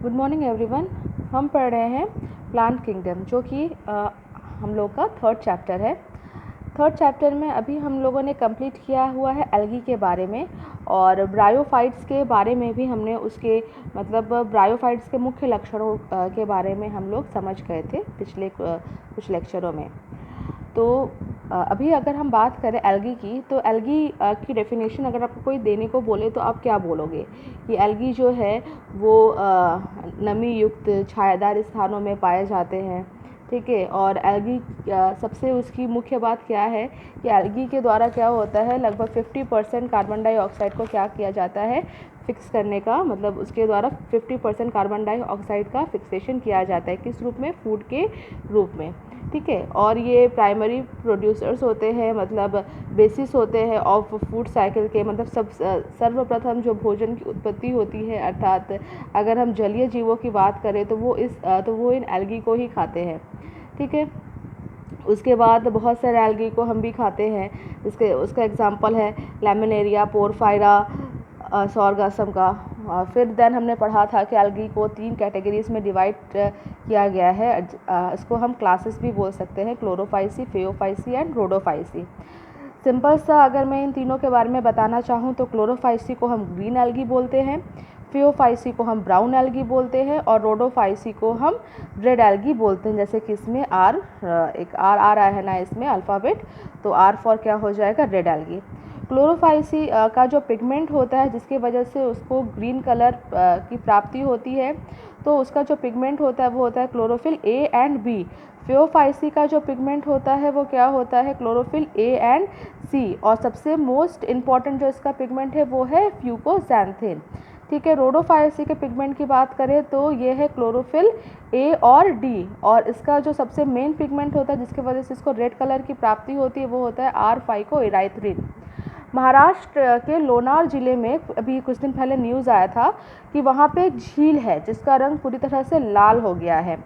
Good morning everyone. हम पढ़ रहे हैं प्लांट किंगडम, जो कि हम लोग का थर्ड चैप्टर है। थर्ड चैप्टर में अभी हम लोगों ने कंप्लीट किया हुआ है एल्गी के बारे में, और ब्रायोफाइट्स के बारे में भी हमने उसके मतलब ब्रायोफाइट्स के मुख्य लक्षणों के बारे में हम लोग समझ गए थे पिछले कुछ लेक्चरों में। तो अभी अगर हम बात करें एल्गी की, तो एल्गी की डेफिनेशन अगर आपको कोई देने को बोले तो आप क्या बोलोगे कि एल्गी जो है वो नमी युक्त छायादार स्थानों में पाए जाते हैं, ठीक है। और एल्गी सबसे उसकी मुख्य बात क्या है कि एल्गी के द्वारा क्या होता है, लगभग 50% कार्बन डाइऑक्साइड को क्या किया जाता है, फिक्स करने का, मतलब उसके द्वारा 50% कार्बन डाइऑक्साइड का फिक्सेशन किया जाता है। किस रूप में? फूड के रूप में, ठीक है। और ये प्राइमरी प्रोड्यूसर्स होते हैं, मतलब बेसिस होते हैं ऑफ फूड साइकिल के, मतलब सर्वप्रथम जो भोजन की उत्पत्ति होती है, अर्थात अगर हम जलीय जीवों की बात करें तो वो इन एल्गी को ही खाते हैं, ठीक है। उसके बाद बहुत सारे एल्गी को हम भी खाते हैं, उसका एग्जांपल है लैमिनेरिया, पोरफायरा, सॉर्गासम का। फिर देन हमने पढ़ा था कि एल्गी को 3 कैटेगरीज में डिवाइड किया गया है। इसको हम क्लासेस भी बोल सकते हैं, क्लोरोफाइसी, फेओफाइसी एंड रोडोफाइसी। सिंपल सा अगर मैं इन तीनों के बारे में बताना चाहूँ तो क्लोरोफाइसी को हम ग्रीन एल्गी बोलते हैं, फेओफाइसी को हम ब्राउन एल्गी बोलते हैं, और रोडोफाइसी को हम रेड एल्गी बोलते हैं। जैसे कि इसमें एक आर आ रहा है ना इसमें अल्फ़ाबेट, तो आर फॉर क्या हो जाएगा, रेड एल्गी। क्लोरोफाइसी का जो पिगमेंट होता है जिसकी वजह से उसको ग्रीन कलर की प्राप्ति होती है, तो उसका जो पिगमेंट होता है वो होता है क्लोरोफिल ए एंड बी। फेओफाइसी का जो पिगमेंट होता है वो क्या होता है, क्लोरोफिल ए एंड सी। और सबसे मोस्ट इम्पॉर्टेंट जो इसका पिगमेंट है वो है फ्यूकोसैंथिन, ठीक है। रोडोफाइसी के पिगमेंट की बात करें तो ये है क्लोरोफिल ए और डी, और इसका जो सबसे मेन पिगमेंट होता है जिसकी वजह से इसको रेड कलर की प्राप्ति होती है वो होता है आर फाइकोइराइथ्रिन। महाराष्ट्र के लोनार ज़िले में अभी कुछ दिन पहले न्यूज़ आया था कि वहाँ पे एक झील है जिसका रंग पूरी तरह से लाल हो गया है।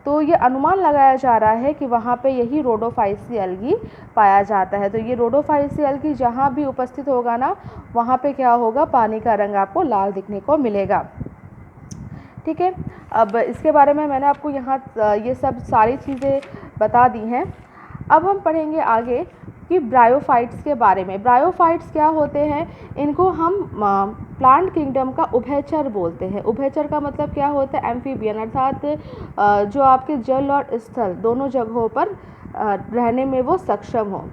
तो ये अनुमान लगाया जा रहा है कि वहाँ पे यही रोडोफाइसी एल्गी पाया जाता है। तो ये रोडोफाइसी एल्गी जहाँ भी उपस्थित होगा ना, वहाँ पे क्या होगा, पानी का रंग आपको लाल दिखने को मिलेगा, ठीक है। अब इसके बारे में मैंने आपको यहाँ ये सब सारी चीज़ें बता दी हैं। अब हम पढ़ेंगे आगे कि ब्रायोफाइट्स के बारे में। ब्रायोफाइट्स क्या होते हैं, इनको हम प्लांट किंगडम का उभयचर बोलते हैं। उभयचर का मतलब क्या होता है, एम्फीबियन, अर्थात जो आपके जल और स्थल दोनों जगहों पर रहने में वो सक्षम हो।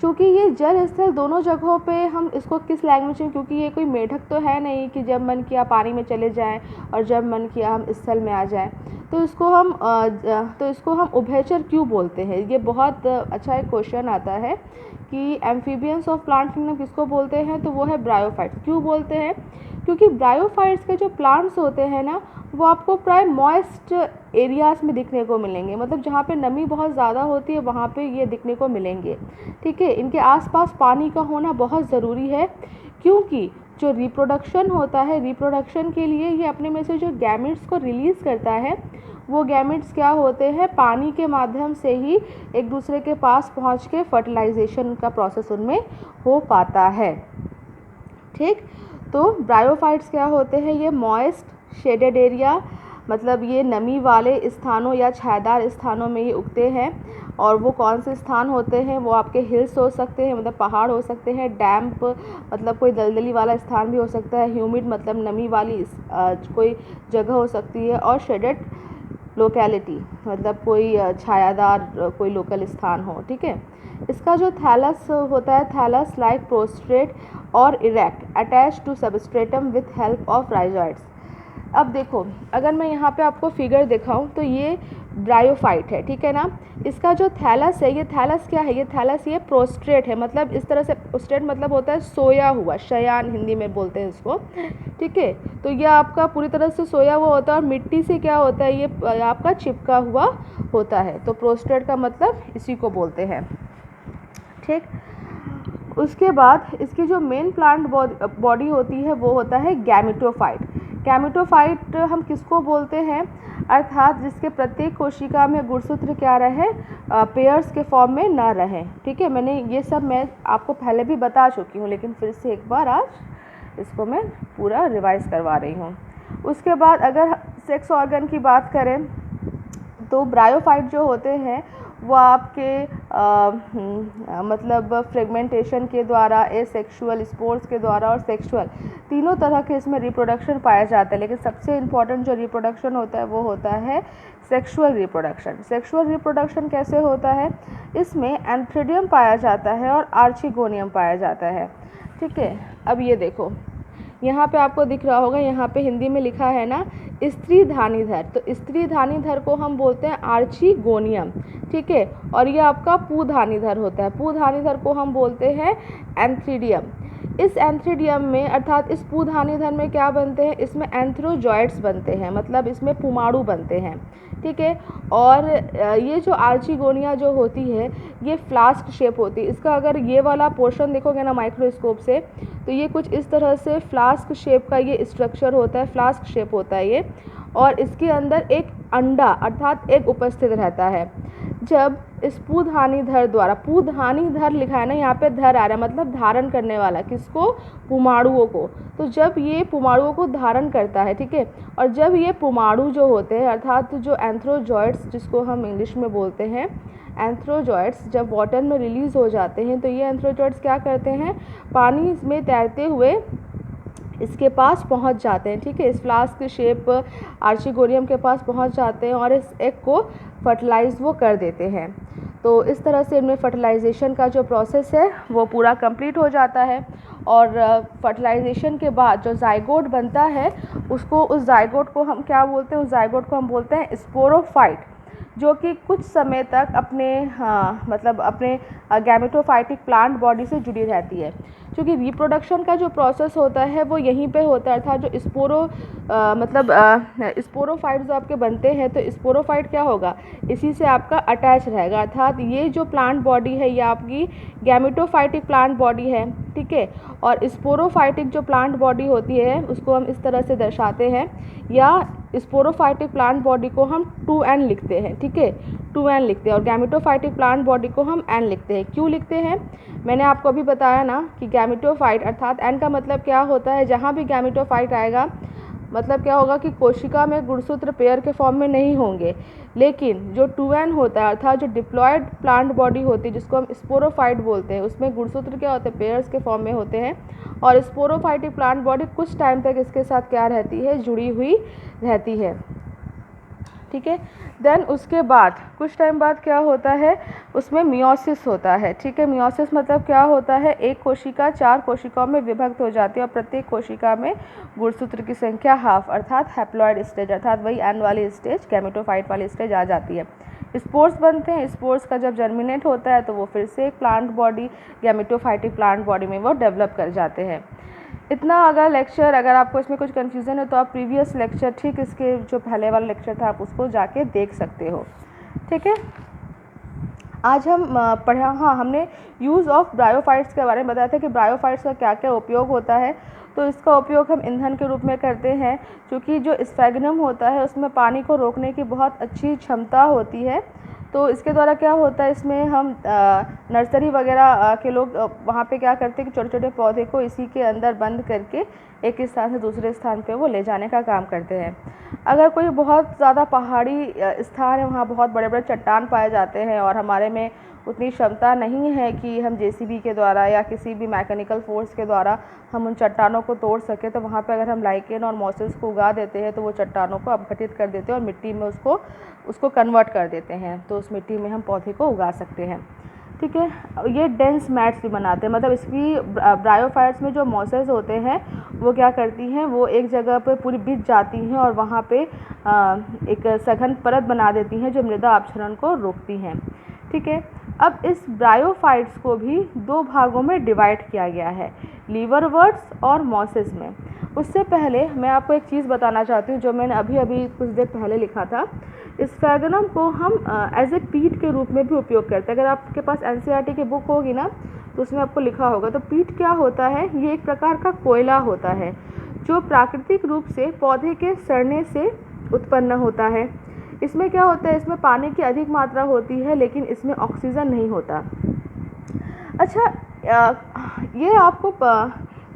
चूँकि ये जल स्थल दोनों जगहों पे हम इसको किस लैंग्वेज में, क्योंकि ये कोई मेढक तो है नहीं कि जब मन किया पानी में चले जाएं और जब मन किया हम स्थल में आ जाएं, तो इसको हम उभयचर क्यों बोलते हैं। ये बहुत अच्छा एक क्वेश्चन आता है कि एम्फीबियंस ऑफ प्लांट किंगडम किसको बोलते हैं, तो वो है ब्रायोफाइट्स। क्यों बोलते हैं, क्योंकि ब्रायोफाइट्स के जो प्लांट्स होते हैं ना, वो आपको प्राय मॉइस्ट एरियाज़ में दिखने को मिलेंगे, मतलब जहाँ पे नमी बहुत ज़्यादा होती है वहाँ पे ये दिखने को मिलेंगे, ठीक है। इनके आसपास पानी का होना बहुत ज़रूरी है, क्योंकि जो रिप्रोडक्शन होता है, रिप्रोडक्शन के लिए ये अपने में से जो गैमेट्स को रिलीज़ करता है, वो गैमेट्स क्या होते हैं, पानी के माध्यम से ही एक दूसरे के पास पहुँच के फर्टिलाइजेशन का प्रोसेस उनमें हो पाता है, ठीक। तो ब्रायोफाइट्स क्या होते हैं, ये मॉइस्ट शेडेड एरिया, मतलब ये नमी वाले स्थानों या छायादार स्थानों में ये उगते हैं। और वो कौन से स्थान होते हैं, वो आपके हिल्स हो सकते हैं, मतलब पहाड़ हो सकते हैं, डैम्प मतलब कोई दलदली वाला स्थान भी हो सकता है, ह्यूमिड मतलब नमी वाली कोई जगह हो सकती है, और शेडेड लोकेलिटी मतलब कोई छायादार कोई लोकल स्थान हो, ठीक है। इसका जो थैलस होता है, थैलस लाइक प्रोस्ट्रेट और erect attach to substratum with help of rhizoids. अब देखो, अगर मैं यहाँ पे आपको फिगर दिखाऊं तो ये ब्रायोफाइट है, ठीक है ना। इसका जो थैलस है, ये थैलस क्या है, ये थैलस ये प्रोस्ट्रेट है, मतलब इस तरह से, प्रोस्ट्रेट मतलब होता है सोया हुआ, शयान हिंदी में बोलते हैं इसको, ठीक है। तो ये आपका पूरी तरह से सोया हुआ होता है, और मिट्टी से क्या होता है, ये आपका चिपका हुआ होता है। तो प्रोस्ट्रेट का मतलब इसी को बोलते हैं, ठीक। उसके बाद इसकी जो मेन प्लांट बॉडी होती है वो होता है गैमेटोफाइट। गैमेटोफाइट हम किसको बोलते हैं, अर्थात जिसके प्रत्येक कोशिका में गुणसूत्र क्या रहे, पेयर्स के फॉर्म में ना रहे, ठीक है। मैंने ये सब मैं आपको पहले भी बता चुकी हूँ, लेकिन फिर से एक बार आज इसको मैं पूरा रिवाइज करवा रही हूँ। उसके बाद अगर सेक्स ऑर्गन की बात करें तो ब्रायोफाइट जो होते हैं वो आपके मतलब फ्रेगमेंटेशन के द्वारा, एसेक्सुअल, स्पोर्स के द्वारा और सेक्सुअल, तीनों तरह के इसमें रिप्रोडक्शन पाया जाता है। लेकिन सबसे इम्पॉर्टेंट जो रिप्रोडक्शन होता है वो होता है सेक्सुअल रिप्रोडक्शन। सेक्सुअल रिप्रोडक्शन कैसे होता है? इसमें एंथ्रीडियम पाया जाता है और आर्चिगोनियम पाया जाता है। ठीक है, अब ये देखो, यहाँ पे आपको दिख रहा होगा, यहाँ पे हिंदी में लिखा है ना स्त्री धानीधर, तो स्त्री धानीधर को हम बोलते हैं आर्चिगोनियम। ठीक है, और ये आपका पूधानीधर होता है, पूधानीधर को हम बोलते हैं एंथ्रीडियम। इस एंथ्रीडियम में अर्थात इस पूधानीधर में क्या बनते हैं? इसमें एंथ्रोजॉइड्स बनते हैं, मतलब इसमें पुमाड़ू बनते हैं। ठीक है, और ये जो आर्चिगोनिया जो होती है ये फ्लास्क शेप होती है। इसका अगर ये वाला पोर्शन देखोगे ना माइक्रोस्कोप से, तो ये कुछ इस तरह से फ्लास्क शेप का ये स्ट्रक्चर होता है, फ्लास्क शेप होता है ये, और इसके अंदर एक अंडा अर्थात एग उपस्थित रहता है। जब इस पूधानीधर द्वारा, पूधानीधर लिखा है ना, यहाँ पे धर आ रहा है, मतलब धारण करने वाला, किसको? पुमाड़ुओं को। तो जब ये पुमाड़ुओं को धारण करता है, ठीक है, और जब ये पुमाड़ु जो होते हैं अर्थात जो एंथ्रोजॉइड्स जिसको हम इंग्लिश में बोलते हैं एंथ्रोजॉइड्स, जब वाटर में रिलीज़ हो जाते हैं तो ये एंथ्रोजॉइड्स क्या करते हैं? पानी में तैरते हुए इसके पास पहुंच जाते हैं। ठीक है, इस फ्लास्क शेप आर्चिगोनियम के पास पहुंच जाते हैं और इस एग को फर्टिलाइज वो कर देते हैं। तो इस तरह से इनमें फर्टिलाइजेशन का जो प्रोसेस है वो पूरा कंप्लीट हो जाता है, और फर्टिलाइजेशन के बाद जो जाइगोट बनता है उसको, उस जाइगोट को हम क्या बोलते हैं? उस जाइगोट को हम बोलते हैं स्पोरोफाइट, जो कि कुछ समय तक अपने मतलब अपने गैमेटोफाइटिक प्लांट बॉडी से जुड़ी रहती है। क्योंकि रिप्रोडक्शन का जो प्रोसेस होता है वो यहीं पे होता है, अर्थात जो स्पोरोफाइट जो आपके बनते हैं, तो स्पोरोफाइट क्या होगा? इसी से आपका अटैच रहेगा, अर्थात ये जो प्लांट बॉडी है ये आपकी गैमेटोफाइटिक प्लांट बॉडी है। ठीक है, और स्पोरोफाइटिक जो प्लांट बॉडी होती है उसको हम इस तरह से दर्शाते हैं, या स्पोरोफाइटिक प्लांट बॉडी को हम 2n लिखते हैं। ठीक है, 2n लिखते हैं, और गैमेटोफाइटिक प्लांट बॉडी को हम n लिखते हैं। क्यों लिखते हैं? मैंने आपको अभी बताया ना कि गैमेटोफाइट अर्थात n का मतलब क्या होता है? जहाँ भी गैमेटोफाइट आएगा मतलब क्या होगा कि कोशिका में गुणसूत्र पेयर के फॉर्म में नहीं होंगे, लेकिन जो 2n होता है अर्थात जो डिप्लॉयड प्लांट बॉडी होती है जिसको हम स्पोरोफाइट बोलते हैं, उसमें गुणसूत्र क्या होते हैं? पेयर्स के फॉर्म में होते हैं। और स्पोरोफाइटिक प्लांट बॉडी कुछ टाइम तक इसके साथ क्या रहती है? जुड़ी हुई रहती है। ठीक है, देन उसके बाद कुछ टाइम बाद क्या होता है? उसमें मियोसिस होता है। ठीक है, मियोसिस मतलब क्या होता है? एक कोशिका 4 कोशिकाओं में विभक्त हो जाती है और प्रत्येक कोशिका में गुणसूत्र की संख्या हाफ अर्थात हैप्लॉइड स्टेज अर्थात वही एन वाली स्टेज, गैमेटोफाइट वाली स्टेज आ जाती है। स्पोर्स बनते हैं, स्पोर्स का जब जर्मिनेट होता है तो वो फिर से एक plant body, gametophytic plant body में वो डेवलप कर जाते हैं। इतना अगर लेक्चर, अगर आपको इसमें कुछ कन्फ्यूज़न है तो आप प्रीवियस लेक्चर, ठीक इसके जो पहले वाला लेक्चर था आप उसको जाके देख सकते हो। ठीक है, आज हम पढ़ा, हाँ हमने यूज़ ऑफ ब्रायोफाइट्स के बारे में बताया था कि ब्रायोफाइट्स का क्या क्या उपयोग होता है। तो इसका उपयोग हम ईंधन के रूप में करते हैं, क्योंकि जो स्फैगनम होता है उसमें पानी को रोकने की बहुत अच्छी क्षमता होती है। तो इसके द्वारा क्या होता है, इसमें हम नर्सरी वगैरह के लोग वहाँ पे क्या करते हैं कि छोटे छोटे पौधे को इसी के अंदर बंद करके एक स्थान से दूसरे स्थान पे वो ले जाने का काम करते हैं। अगर कोई बहुत ज़्यादा पहाड़ी स्थान है, वहाँ बहुत बड़े बड़े चट्टान पाए जाते हैं और हमारे में उतनी क्षमता नहीं है कि हम जेसीबी के द्वारा या किसी भी मैकेनिकल फोर्स के द्वारा हम उन चट्टानों को तोड़ सकें, तो वहाँ पे अगर हम लाइकेन और मॉसेस को उगा देते हैं तो वो चट्टानों को अपघटित कर देते हैं और मिट्टी में उसको कन्वर्ट कर देते हैं, तो उस मिट्टी में हम पौधे को उगा सकते हैं। ठीक है, ये डेंस मैट्स भी बनाते हैं, मतलब इसकी ब्रायोफाइट्स में जो मॉसेस होते हैं वो क्या करती हैं, वो एक जगह पे पूरी बिछ जाती हैं और वहाँ पे एक सघन परत बना देती हैं जो मृदा अपक्षरण को रोकती हैं। ठीक है, अब इस ब्रायोफाइट्स को भी 2 भागों में डिवाइड किया गया है, लीवरवर्ट्स और मॉसेस में। उससे पहले मैं आपको एक चीज़ बताना चाहती हूँ जो मैंने अभी कुछ देर पहले लिखा था। स्फैगनम को हम एज ए पीट के रूप में भी उपयोग करते हैं। अगर आपके पास एनसीईआरटी की बुक होगी ना तो उसमें आपको लिखा होगा। तो पीट क्या होता है, ये एक प्रकार का कोयला होता है जो प्राकृतिक रूप से पौधे के सड़ने से उत्पन्न होता है। इसमें क्या होता है, इसमें पानी की अधिक मात्रा होती है लेकिन इसमें ऑक्सीजन नहीं होता। अच्छा, ये आपको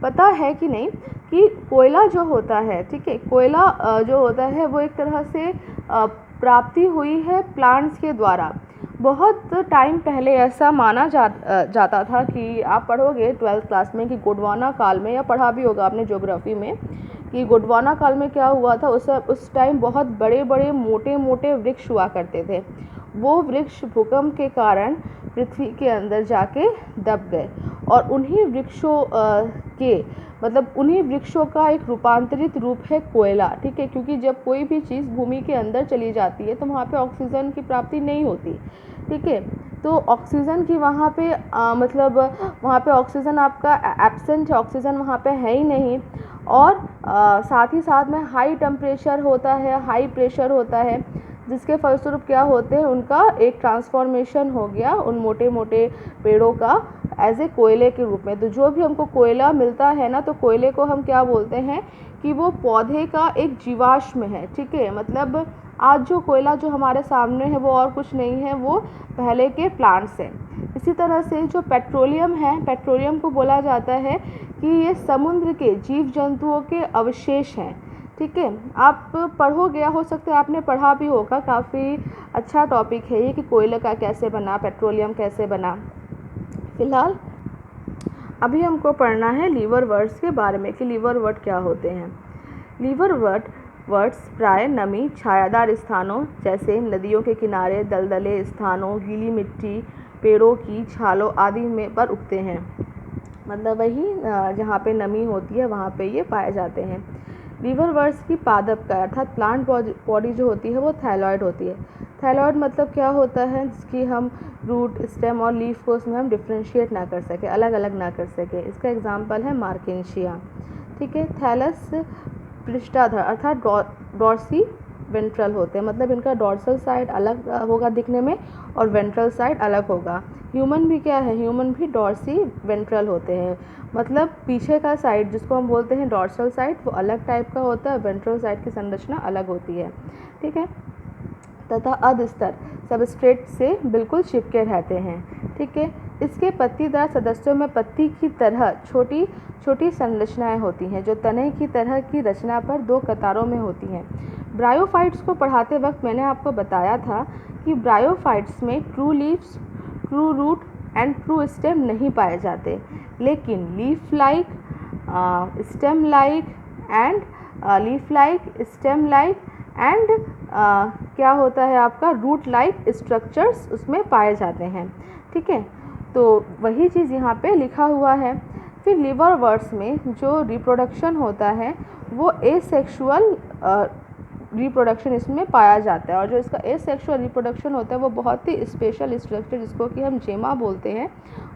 पता है कि नहीं कि कोयला जो होता है, ठीक है, कोयला जो होता है वो एक तरह से प्राप्ति हुई है प्लांट्स के द्वारा। बहुत टाइम पहले ऐसा माना जाता था कि आप पढ़ोगे 12th क्लास में कि गोंडवाना काल में, या पढ़ा भी होगा आपने ज्योग्राफी में, कि गोंडवाना काल में क्या हुआ था, उस टाइम बहुत बड़े बड़े मोटे मोटे वृक्ष हुआ करते थे। वो वृक्ष भूकंप के कारण पृथ्वी के अंदर जाके दब गए, और उन्हीं वृक्षों उन्हीं वृक्षों का एक रूपांतरित रूप है कोयला, ठीक है, क्योंकि जब कोई भी चीज़ भूमि के अंदर चली जाती है तो वहाँ पे ऑक्सीजन की प्राप्ति नहीं होती, ठीक है, तो ऑक्सीजन की वहाँ पे वहाँ पे ऑक्सीजन आपका एब्सेंट है, ऑक्सीजन वहाँ पे है ही नहीं, और साथ ही साथ में हाई टेम्परेचर होता है, हाई प्रेशर होता है, जिसके फलस्वरूप क्या होते हैं, उनका एक ट्रांसफॉर्मेशन हो गया उन मोटे मोटे पेड़ों का एज ए कोयले के रूप में। तो जो भी हमको कोयला मिलता है ना, तो कोयले को हम क्या बोलते हैं कि वो पौधे का एक जीवाश्म है, ठीक है, मतलब आज जो कोयला जो हमारे सामने है वो और कुछ नहीं है, वो पहले के प्लांट्स हैं। इसी तरह से जो पेट्रोलियम है, पेट्रोलियम को बोला जाता है कि ये समुद्र के जीव जंतुओं के अवशेष हैं, ठीक है। आप पढ़ोगे, हो सकता है आपने पढ़ा भी होगा, काफ़ी अच्छा टॉपिक है ये कि कोयले का कैसे बना, पेट्रोलियम कैसे बना। फिलहाल अभी हमको पढ़ना है लीवर वर्ड्स के बारे में कि लीवर वर्ड क्या होते हैं। लीवर वर्ड्स प्राय नमी छायादार स्थानों जैसे नदियों के किनारे, दलदले स्थानों, गीली मिट्टी, पेड़ों की छालों आदि में पर उगते हैं, मतलब वही जहाँ पे नमी होती है वहाँ पे ये पाए जाते हैं। लीवर वर्ड्स की पादप का अर्थात प्लांट बॉडी जो होती है वो थैलॉइड होती है। थैलॉइड मतलब क्या होता है, जिसकी हम रूट, स्टेम और लीफ को उसमें हम डिफ्रेंशिएट ना कर सके, अलग अलग ना कर सके। इसका एग्जांपल है मार्केंशिया, ठीक है। थैलस पृष्ठाधर अर्थात डॉर्सी वेंट्रल होते हैं, मतलब इनका डॉर्सल साइड अलग होगा दिखने में और वेंट्रल साइड अलग होगा। ह्यूमन भी क्या है, ह्यूमन भी डॉर्सी वेंट्रल होते हैं, मतलब पीछे का साइड जिसको हम बोलते हैं डॉर्सल साइड वो अलग टाइप का होता है, वेंट्रल साइड की संरचना अलग होती है, ठीक है। तथा अधस्तर सबस्ट्रेट से बिल्कुल चिपके रहते हैं, ठीक है। इसके पत्तीदार सदस्यों में पत्ती की तरह छोटी छोटी संरचनाएं होती हैं जो तने की तरह की रचना पर दो कतारों में होती हैं। ब्रायोफाइट्स को पढ़ाते वक्त मैंने आपको बताया था कि ब्रायोफाइट्स में true leaves, true root and true stem नहीं पाए जाते, लेकिन leaf like, stem like and stem like and क्या होता है आपका रूट लाइक स्ट्रक्चर्स उसमें पाए जाते हैं, ठीक है। तो वही चीज़ यहाँ पे लिखा हुआ है। फिर लीवर वर्ड्स में जो रिप्रोडक्शन होता है वो एसेक्सुअल रिप्रोडक्शन इसमें पाया जाता है, और जो इसका एसेक्सुअल रिप्रोडक्शन होता है वो बहुत ही स्पेशल स्ट्रक्चर जिसको कि हम जेमा बोलते हैं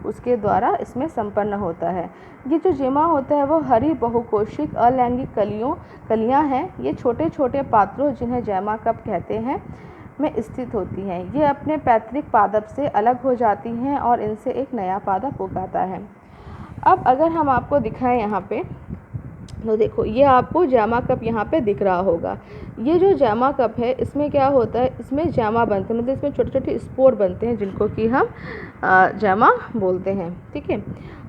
उसके द्वारा इसमें संपन्न होता है। ये जो जेमा होता है वो हरी बहुकोशिक अलैंगिक कलियां हैं, ये छोटे छोटे पात्रों जिन्हें जेमा कप कहते हैं में स्थित होती हैं। ये अपने पैतृक पादप से अलग हो जाती हैं और इनसे एक नया पादप उगाता है। अब अगर हम आपको दिखाएं यहाँ पे, तो देखो ये आपको जैमा कप यहाँ पे दिख रहा होगा। ये जो जैमा कप है इसमें क्या होता है, इसमें जैमा बनते हैं, मतलब इसमें छोटे छोटे स्पोर बनते हैं जिनको कि हम जैमा बोलते हैं, ठीक है।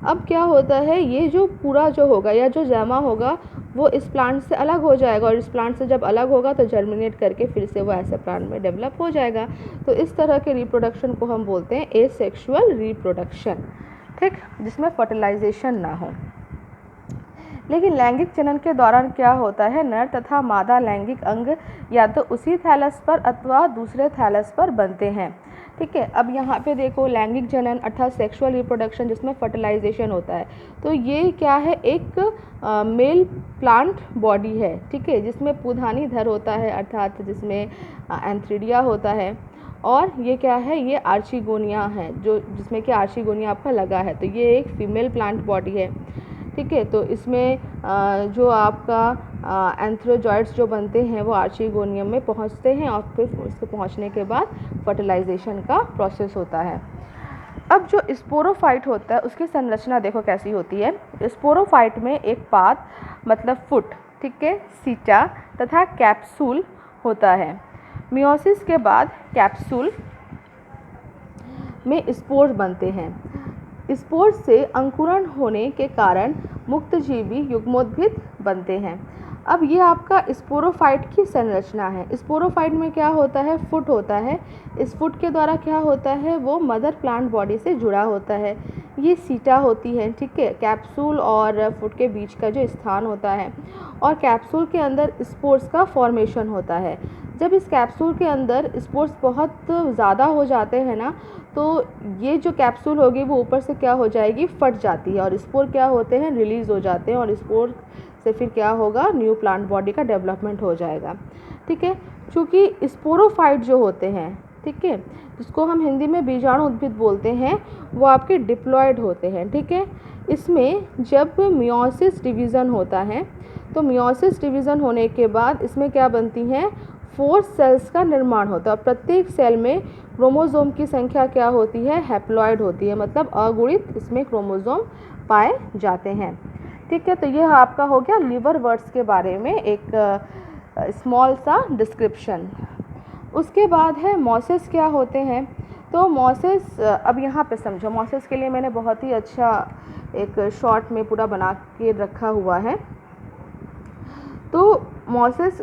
अब क्या होता है, ये जो पूरा जो होगा या जो जैमा होगा वो इस प्लांट से अलग हो जाएगा, और इस प्लांट से जब अलग होगा तो जर्मिनेट करके फिर से वो ऐसे प्लांट में डेवलप हो जाएगा। तो इस तरह के रिप्रोडक्शन को हम बोलते हैं एसेक्सुअल रिप्रोडक्शन, ठीक, जिसमें फर्टिलाइजेशन ना हो। लेकिन लैंगिक जनन के दौरान क्या होता है, नर तथा मादा लैंगिक अंग या तो उसी थैलस पर अथवा दूसरे थैलस पर बनते हैं, ठीक है। अब यहाँ पे देखो लैंगिक जनन अर्थात सेक्सुअल रिप्रोडक्शन जिसमें फर्टिलाइजेशन होता है, तो ये क्या है, एक मेल प्लांट बॉडी है, ठीक है, जिसमें पुधानी धर होता है अर्थात जिसमें एंथ्रीडिया होता है, और ये क्या है, ये आर्चिगोनिया है जो जिसमें कि आर्चिगोनिया आपका लगा है, तो ये एक फीमेल प्लांट बॉडी है, ठीक है। तो इसमें जो आपका एंथ्रोजॉइड्स जो बनते हैं वो आर्चिगोनियम में पहुंचते हैं और फिर उसके पहुंचने के बाद फर्टिलाइजेशन का प्रोसेस होता है। अब जो स्पोरोफाइट होता है उसकी संरचना देखो कैसी होती है। स्पोरोफाइट में एक पाद मतलब फुट, ठीक है, सीटा तथा कैप्सूल होता है। मियोसिस के बाद कैप्सूल में स्पोर बनते हैं। स्पोर से अंकुरण होने के कारण मुक्तजीवी युग्मोद्भिद बनते हैं। अब ये आपका स्पोरोफाइट की संरचना है। स्पोरोफाइट में क्या होता है, फुट होता है। इस फुट के द्वारा क्या होता है, वो मदर प्लांट बॉडी से जुड़ा होता है। ये सीटा होती है, ठीक है, कैप्सूल और फुट के बीच का जो स्थान होता है। और कैप्सूल के अंदर स्पोर्स का फॉर्मेशन होता है। जब इस कैप्सूल के अंदर स्पोर्स बहुत ज़्यादा हो जाते हैं ना, तो ये जो कैप्सूल होगी वो ऊपर से क्या हो जाएगी, फट जाती है और स्पोर क्या होते हैं, रिलीज़ हो जाते हैं। और स्पोर से फिर क्या होगा, न्यू प्लांट बॉडी का डेवलपमेंट हो जाएगा, ठीक है। चूँकि स्पोरोफाइट जो होते हैं, ठीक है, जिसको हम हिंदी में बीजाणु उद्भिद बोलते हैं, वो आपके डिप्लॉयड होते हैं, ठीक है। इसमें जब मियोसिस डिवीज़न होता है, तो मियोसिस डिवीज़न होने के बाद इसमें क्या बनती हैं, 4 सेल्स का निर्माण होता है। और प्रत्येक सेल में क्रोमोसोम की संख्या क्या होती है, हैप्लॉयड होती है, मतलब अगुणित इसमें क्रोमोसोम पाए जाते हैं, ठीक है। तो यह आपका हो गया लिवर वर्ड्स के बारे में एक स्मॉल सा डिस्क्रिप्शन। उसके बाद है मॉसेस क्या होते हैं। तो मॉसेस, अब यहाँ पे समझो, मॉसेस के लिए मैंने बहुत ही अच्छा एक शॉर्ट में पूरा बना के रखा हुआ है। तो मॉसेस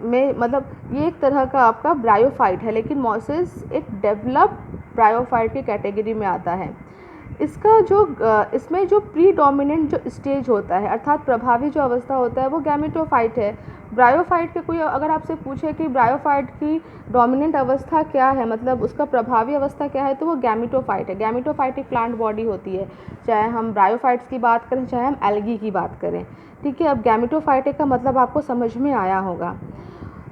में मतलब ये एक तरह का आपका ब्रायोफाइट है, लेकिन मॉसेस एक डेवलप ब्रायोफाइट की कैटेगरी में आता है। इसका जो इसमें जो प्रीडोमिनेंट जो स्टेज होता है, अर्थात प्रभावी जो अवस्था होता है, वो गैमेटोफाइट है। ब्रायोफाइट के कोई अगर आपसे पूछे कि ब्रायोफाइट की डोमिनेंट अवस्था क्या है, मतलब उसका प्रभावी अवस्था क्या है, तो वो गैमेटोफाइट है। गैमेटोफाइट एक प्लांट बॉडी होती है, चाहे हम ब्रायोफाइट्स की बात करें, चाहे हम एल्गी की बात करें, ठीक है। अब गैमेटोफाइटिक का मतलब आपको समझ में आया होगा।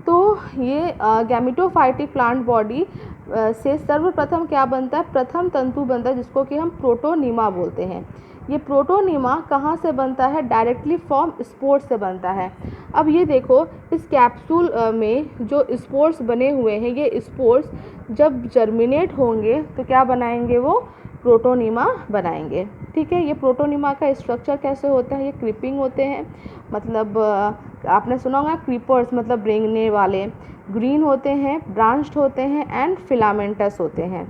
तो ये गैमेटोफाइटिक प्लांट बॉडी से सर्वप्रथम क्या बनता है, प्रथम तंतु बनता है, जिसको कि हम प्रोटोनीमा बोलते हैं। ये प्रोटोनीमा कहाँ से बनता है, डायरेक्टली फ्रॉम स्पोर्स से बनता है। अब ये देखो, इस कैप्सूल में जो स्पोर्स बने हुए हैं, ये स्पोर्स जब जर्मिनेट होंगे तो क्या बनाएंगे, वो प्रोटोनीमा बनाएंगे, ठीक है। ये प्रोटोनीमा का स्ट्रक्चर कैसे होता है, ये क्रीपिंग होते हैं, मतलब आपने सुना होगा क्रीपर्स, मतलब रेंगने वाले, ग्रीन होते हैं, ब्रांच्ड होते हैं एंड फिलामेंटस होते हैं,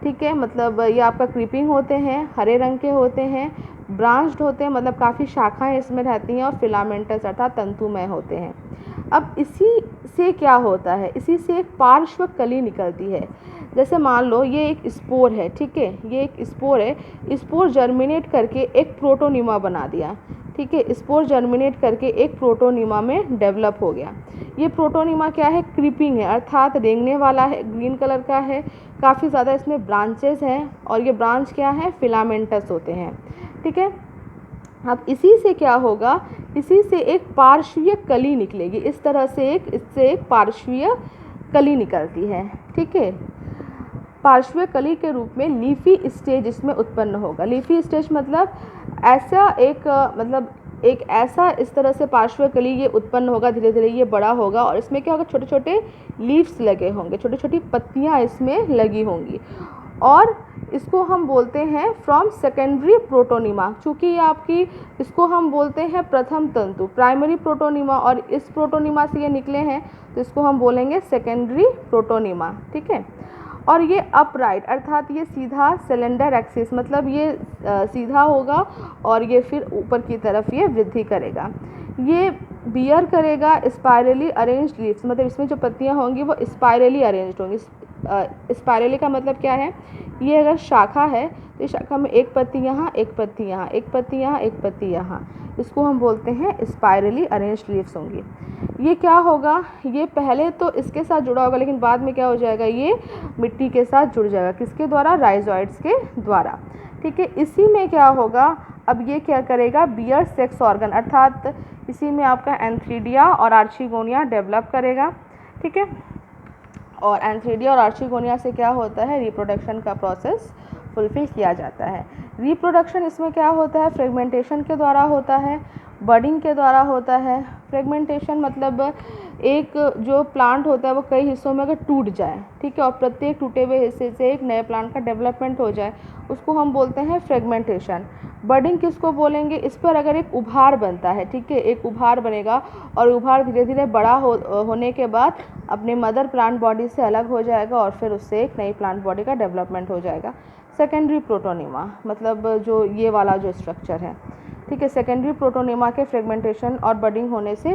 ठीक है। मतलब ये आपका क्रीपिंग होते हैं, हरे रंग के होते हैं, ब्रांच्ड होते हैं, मतलब काफ़ी शाखाएं इसमें रहती हैं, और फिलामेंटस अर्थात तंतुमय होते हैं। अब इसी से क्या होता है, इसी से एक पार्श्व कली निकलती है। जैसे मान लो ये एक स्पोर है, ठीक है, ये एक स्पोर है, स्पोर जर्मिनेट करके एक प्रोटोनीमा बना दिया, ठीक है। स्पोर जर्मिनेट करके एक प्रोटोनीमा में डेवलप हो गया। ये प्रोटोनीमा क्या है, क्रीपिंग है, अर्थात रेंगने वाला है, ग्रीन कलर का है, काफ़ी ज़्यादा इसमें ब्रांचेस हैं, और ये ब्रांच क्या है, फिलामेंटस होते हैं, ठीक है। अब इसी से क्या होगा, इसी से एक पार्श्वीय कली निकलेगी, इस तरह से इससे एक पार्श्वीय कली निकलती है, ठीक है। पार्श्वीय कली के रूप में लीफी स्टेज इसमें उत्पन्न होगा। लीफी स्टेज मतलब ऐसा एक मतलब एक ऐसा इस तरह से पार्श्वीय कली ये उत्पन्न होगा, धीरे धीरे ये बड़ा होगा, और इसमें क्या होगा, छोटे छोटे लीव्स लगे होंगे, छोटी छोटी पत्तियां इसमें लगी होंगी, और इसको हम बोलते हैं फ्रॉम सेकेंडरी प्रोटोनीमा। चूँकि ये आपकी, इसको हम बोलते हैं प्रथम तंतु, प्राइमरी प्रोटोनीमा, और इस प्रोटोनीमा से ये निकले हैं, तो इसको हम बोलेंगे सेकेंडरी प्रोटोनीमा, ठीक है। और ये अपराइट अर्थात ये सीधा सिलेंडर एक्सिस, मतलब ये सीधा होगा, और ये फिर ऊपर की तरफ ये वृद्धि करेगा। ये बियर करेगा स्पाइरली अरेंज्ड लीव्स, मतलब इसमें जो पत्तियां होंगी वो स्पाइरली अरेंज्ड होंगी। स्पाइरली का मतलब क्या है, ये अगर शाखा है तो इस शाखा में एक पत्ती यहाँ, एक पत्ती यहाँ, एक पत्ती यहाँ, एक पत्ती यहाँ, इसको हम बोलते हैं स्पाइरली अरेंज्ड लीव्स होंगी। ये क्या होगा, ये पहले तो इसके साथ जुड़ा होगा, लेकिन बाद में क्या हो जाएगा, ये मिट्टी के साथ जुड़ जाएगा, किसके द्वारा, राइजोइड्स के द्वारा, ठीक है। इसी में क्या होगा, अब ये क्या करेगा, बियर सेक्स ऑर्गन, अर्थात इसी में आपका एंथ्रीडिया और आर्चिगोनिया डेवलप करेगा, ठीक है। और एंथ्रीडिया और आर्चिगोनिया से क्या होता है, रिप्रोडक्शन का प्रोसेस फुलफिल किया जाता है। रिप्रोडक्शन इसमें क्या होता है, फ्रेगमेंटेशन के द्वारा होता है, बडिंग के द्वारा होता है। फ्रेगमेंटेशन मतलब एक जो प्लांट होता है वो कई हिस्सों में अगर टूट जाए, ठीक है, और प्रत्येक टूटे हुए हिस्से से एक नए प्लांट का डेवलपमेंट हो जाए, उसको हम बोलते हैं फ्रेगमेंटेशन। बडिंग किसको बोलेंगे, इस पर अगर एक उभार बनता है, ठीक है, एक उभार बनेगा, और उभार धीरे धीरे बड़ा होने के बाद अपने मदर प्लांट बॉडी से अलग हो जाएगा, और फिर उससे एक नई प्लांट बॉडी का डेवलपमेंट हो जाएगा। सेकेंडरी प्रोटोनीमा मतलब जो ये वाला जो स्ट्रक्चर है, ठीक है। सेकेंडरी प्रोटोनिमा के फ्रेगमेंटेशन और बडिंग होने से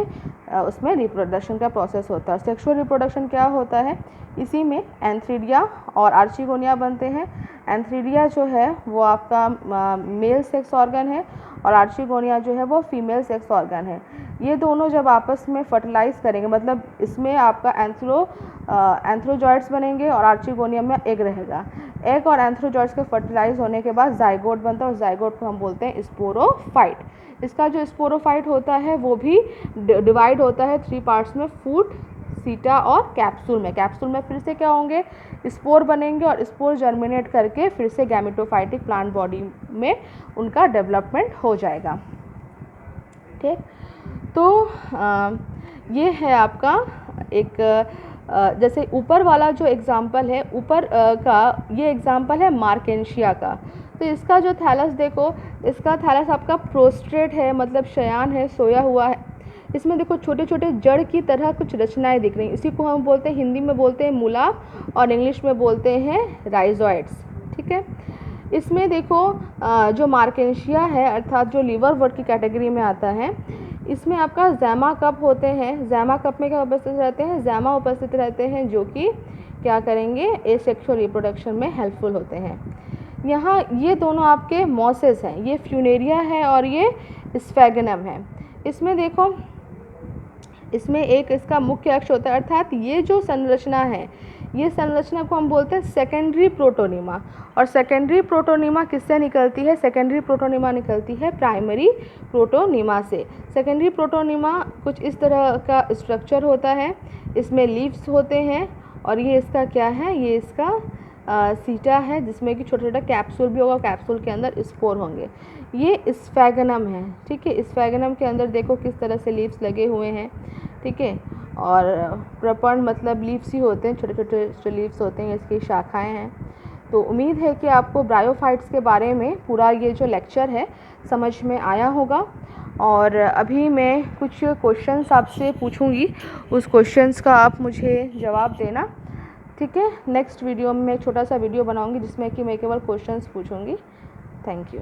उसमें रिप्रोडक्शन का प्रोसेस होता है। सेक्सुअल रिप्रोडक्शन क्या होता है, इसी में एंथ्रीडिया और आर्चिगोनिया बनते हैं। एंथ्रीडिया जो है वो आपका मेल सेक्स ऑर्गन है और आर्चिगोनिया जो है वो फीमेल सेक्स ऑर्गन है। ये दोनों जब आपस में फर्टिलाइज करेंगे, मतलब इसमें आपका एंथ्रोजॉइड्स बनेंगे और आर्चिगोनिया में एग रहेगा। एग और एंथ्रोजॉइड्स के फर्टिलाइज होने के बाद जाइगोट बनता है और जाइगोट को हम बोलते हैं स्पोरोफाइट। इसका जो स्पोरोफाइट होता है वो भी डिवाइड होता है 3 पार्ट्स में, फूट, सीटा और कैप्सूल में। कैप्सूल में फिर से क्या होंगे, स्पोर बनेंगे और स्पोर जर्मिनेट करके फिर से गैमेटोफाइटिक प्लांट बॉडी में उनका डेवलपमेंट हो जाएगा। ठीक, तो ये है आपका एक जैसे ऊपर वाला जो एग्जाम्पल है, ऊपर का ये एग्जाम्पल है मार्केंशिया का। तो इसका जो थैलस देखो, इसका थैलस आपका प्रोस्ट्रेट है, मतलब शयान है, सोया हुआ है। इसमें देखो छोटे छोटे जड़ की तरह कुछ रचनाएं दिख रही हैं। इसी को हम बोलते हैं, हिंदी में बोलते हैं मूला और इंग्लिश में बोलते हैं राइजोइड्स। ठीक है। इसमें देखो जो मार्केंशिया है अर्थात जो लीवर वर्ट की कैटेगरी में आता है, इसमें आपका जैमा कप होते हैं। जैमा कप में क्या उपस्थित रहते हैं, जैमा उपस्थित रहते हैं जो कि क्या करेंगे, एसेक्सुअल रिप्रोडक्शन में हेल्पफुल होते हैं। यहाँ ये दोनों आपके मॉसेस हैं, ये फ्यूनेरिया है और ये स्फेगनम है। इसमें देखो, इसमें एक इसका मुख्य अक्ष होता है, अर्थात ये जो संरचना है, ये संरचना को हम बोलते हैं सेकेंडरी प्रोटोनिमा। और सेकेंडरी प्रोटोनिमा किससे निकलती है, सेकेंडरी प्रोटोनिमा निकलती है प्राइमरी प्रोटोनिमा से। सेकेंडरी प्रोटोनिमा कुछ इस तरह का स्ट्रक्चर होता है, इसमें लीव्स होते हैं और ये इसका क्या है, ये इसका सीटा है जिसमें कि छोटा छोटा कैप्सूल भी होगा, कैप्सूल के अंदर स्पोर होंगे। ये स्फेगनम है। ठीक है। स्फेगनम के अंदर देखो किस तरह से लीव्स लगे हुए हैं। ठीक है। और प्रपर्ण मतलब लीव्स ही होते हैं, छोटे छोटे लीव्स होते हैं, इसकी शाखाएं हैं। तो उम्मीद है कि आपको ब्रायोफाइट्स के बारे में पूरा ये जो लेक्चर है समझ में आया होगा। और अभी मैं कुछ क्वेश्चंस आपसे पूछूंगी, उस क्वेश्चंस का आप मुझे जवाब देना। ठीक है। नेक्स्ट वीडियो में मैं एक छोटा सा वीडियो बनाऊंगी जिसमें कि मैं केवल क्वेश्चंस पूछूंगी। Thank you.